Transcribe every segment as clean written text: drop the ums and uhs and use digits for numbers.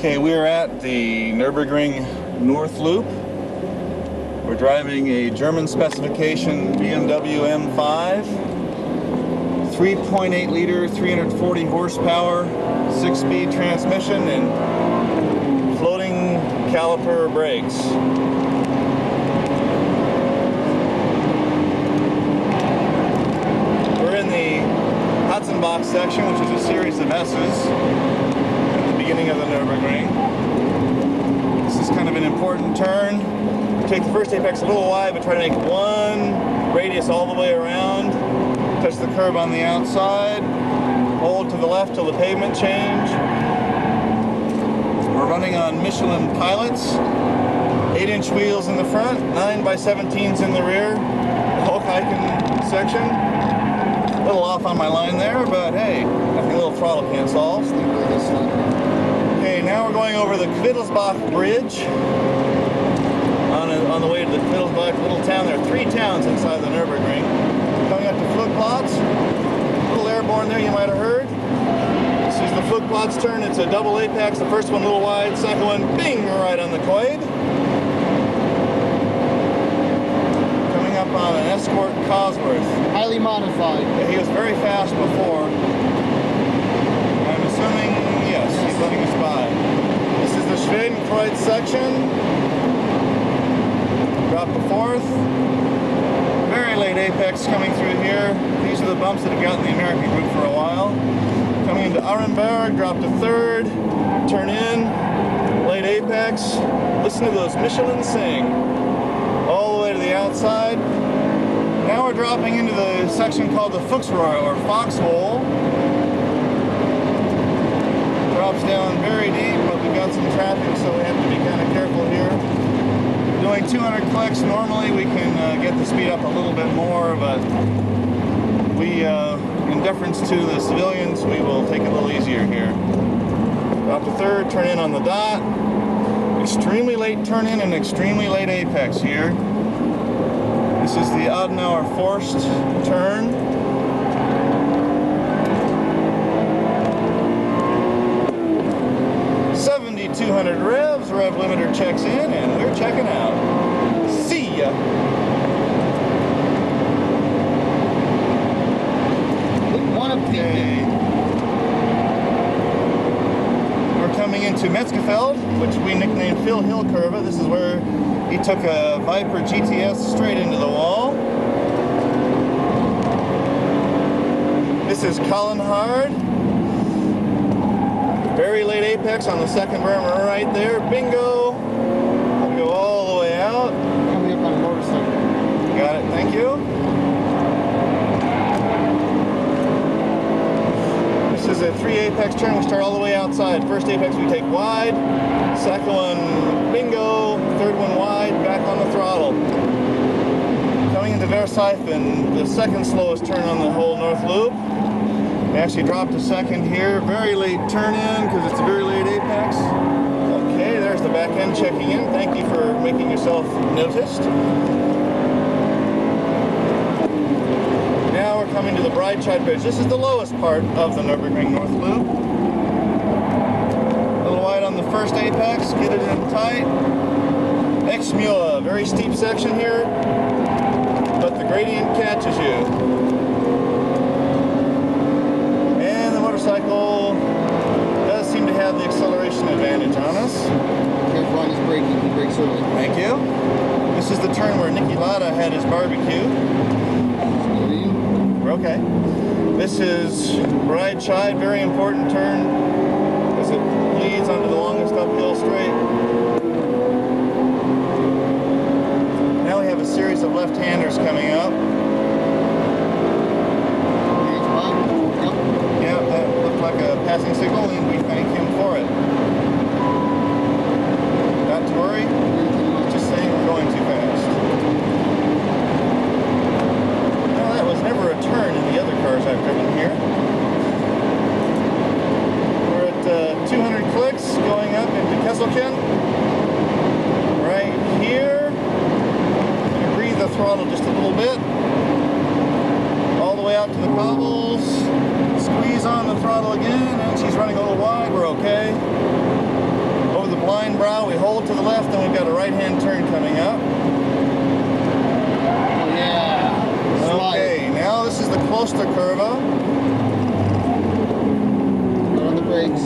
Okay, we are at the Nurburgring North Loop. We're driving a German specification BMW M5, 3.8 liter, 340 horsepower, 6-speed transmission, and floating caliper brakes. We're in the Hudson box section, which is a series of S's at the beginning of the Nurburgring. This is kind of an important turn. Take the first apex a little wide, but try to make one radius all the way around. Touch the curb on the outside. Hold to the left till the pavement change. We're running on Michelin pilots. 8-inch wheels in the front, 9x17s in the rear. Hulk hiking section. A little off on my line there, but hey, nothing a little throttle can't solve. Okay, now we're going over the Wittelsbach Bridge. On the way to the Wittelsbach little town. There are 3 towns inside the Nurburgring. Coming up to Flugplatz. A little airborne there, you might have heard. This is the Flugplatz turn. It's a double apex. The first one a little wide, second one, bing, right on the quad. Coming up on an Escort Cosworth. Highly modified. Yeah, he was very fast before. I'm assuming, yes, he's letting us by. This is the Schwedenkreuz section. Drop the 4th. Very late apex coming through here. These are the bumps that have gotten the American group for a while. Coming into Arenberg, drop to 3rd. Turn in. Late apex. Listen to those Michelin sing. All the way to the outside. Now we're dropping into the section called the Fuchsrohr, or Foxhole. Drops down very deep, but we've got some traffic, so we have to be kind of careful here. Doing 200 clicks, normally we can get the speed up a little bit more, but we, in deference to the civilians, we will take it a little easier here. Drop to 3rd, turn in on the dot. Extremely late turn in and extremely late apex here. This is the Adenauer forced turn. .200 revs, rev limiter checks in, and we're checking out. See ya! Okay. We're coming into Metzgefeld, which we nicknamed Phil Hill Curve. This is where he took a Viper GTS straight into the wall. This is Collenhard. Very late apex on the second berm right there. Bingo! We'll go all the way out. Coming up on a motorcycle. Got it, thank you. This is a 3 apex turn. We start all the way outside. First apex we take wide. Second one, bingo. Third one wide, back on the throttle. Coming into Versailles, the second slowest turn on the whole North Loop. We actually dropped a second here. Very late turn in because it's a very late apex. Okay, there's the back end checking in. Thank you for making yourself noticed. Now we're coming to the Breitscheid Bridge. This is the lowest part of the Nurburgring North Loop. A little wide on the first apex. Get it in tight. Exmula, very steep section here, but the gradient catches you. Motorcycle does seem to have the acceleration advantage on us. Careful on his braking, he brakes early. Thank you. This is the turn where Nicky Lauda had his barbecue. We're okay. This is Breitscheid, very important turn as it leads onto the longest uphill straight. Now we have a series of left-handers coming up. Like a passing signal, and we thank him for it. Not to worry, just saying we're going too fast. Well, that was never a turn in the other cars I've driven here. We're at 200 clicks going up into Kesselchen. Right here. I'm going to breathe the throttle just a little bit. All the way out to the cobbles. Squeeze on the throttle again, and she's running a little wide. We're okay. blind brow, we hold to the left, and we've got a right-hand turn coming up. Oh, yeah. Slide. Okay, now this is the Closter Curva. Put on the brakes.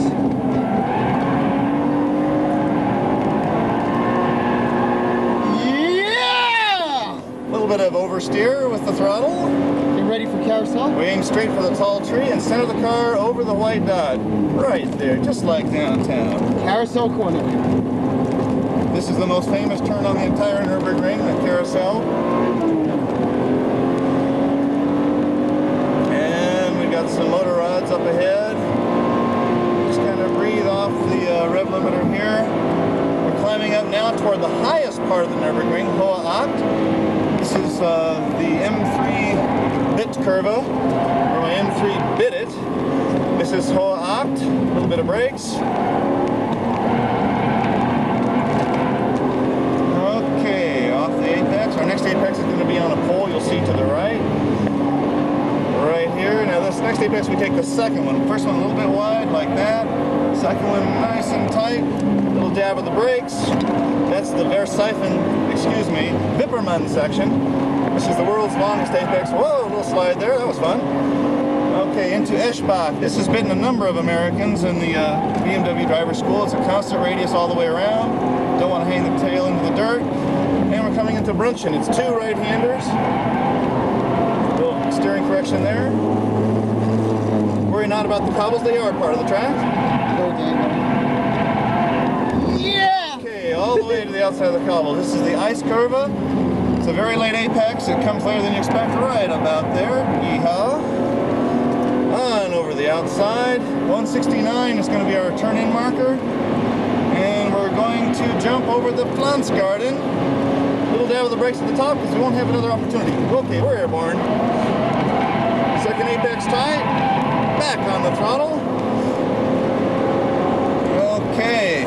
Yeah! A little bit of oversteer with the throttle. Get ready for carousel. We aim straight for the tall tree and center the car over the white dot. Right there, just like downtown. Carousel corner. This is the most famous turn on the entire Nurburgring, the carousel. And we've got some motor rods up ahead. Just kind of breathe off the rev limiter here. We're climbing up now toward the highest part of the Nurburgring, Hohe Acht. This is the M3 bit curva, or my M3 bit it. This is Hohe Acht, a little bit of brakes. Okay, off the apex. Our next apex is going to be on a pole, you'll see to the right. Right here. Now this next apex we take the second one. First one a little bit wide, like that. Second one nice and tight. Little dab of the brakes. That's the Wippermann section. This is the world's longest apex. Whoa, a little slide there, that was fun. Okay, into Eschbach. This has bitten a number of Americans in the BMW driver school. It's a constant radius all the way around. Don't want to hang the tail into the dirt. And we're coming into Brunchen. It's two right-handers. Little steering correction there. Worry not about the cobbles, they are part of the track. Yeah! Okay, all the way to the outside of the cobble. This is the ice curva. It's a very late apex. It comes later than you expect. Right about there. Yeehaw. On over the outside. 169 is going to be our turn-in marker. And we're going to jump over the Pflanzgarten. Little dab of the brakes at the top because we won't have another opportunity. Okay, we're airborne. Second apex tight. Back on the throttle. Okay.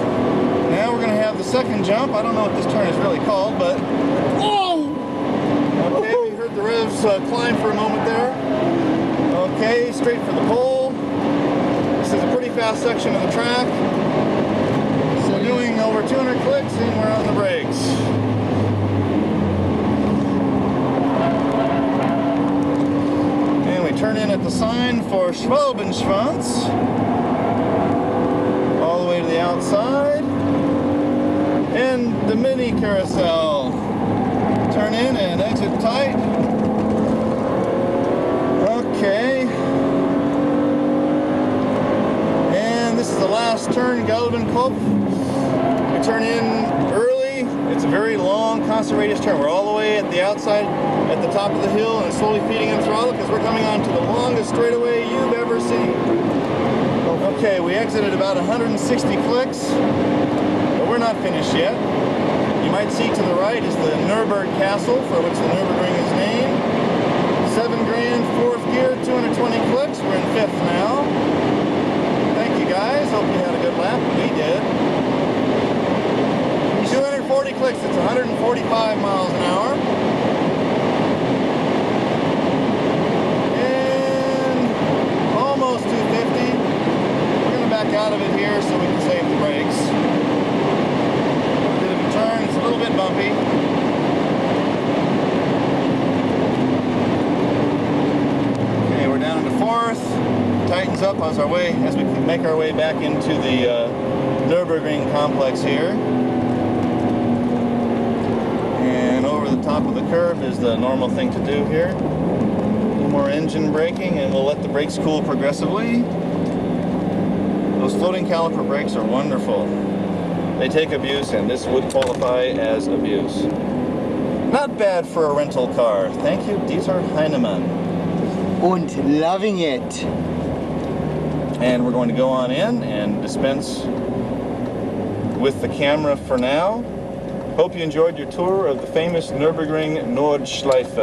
Now we're going to have the second jump. I don't know what this turn is really called, but... Okay, we heard the revs climb for a moment there. Okay, straight for the pole. This is a pretty fast section of the track. We're doing over 200 clicks and we're on the brakes. And we turn in at the sign for Schwalbenschwanz. All the way to the outside. And the mini carousel. Turn in and exit tight. Okay. And this is the last turn, Galvenkopf. We turn in early. It's a very long, constant radius turn. We're all the way at the outside, at the top of the hill, and slowly feeding in throttle because we're coming on to the longest straightaway you've ever seen. Okay, we exited about 160 clicks, but we're not finished yet. You might see to the right is the Nurburg Castle, for which the Nurburgring is named. 7 grand, 4th gear, 220 clicks. We're in 5th now. Thank you guys. Hope you had a good lap. We did. 240 clicks. It's 145 miles an hour. And almost 250. We're going to back out of it here so we can save the brakes. Turn, it's a little bit bumpy. Okay, we're down into 4th. Tightens up as we make our way back into the Nurburgring complex here. And over the top of the curve is the normal thing to do here. A little more engine braking, and we'll let the brakes cool progressively. Those floating caliper brakes are wonderful. They take abuse, and this would qualify as abuse. Not bad for a rental car. Thank you, Dieter Heinemann. Und loving it. And we're going to go on in and dispense with the camera for now. Hope you enjoyed your tour of the famous Nurburgring Nordschleife.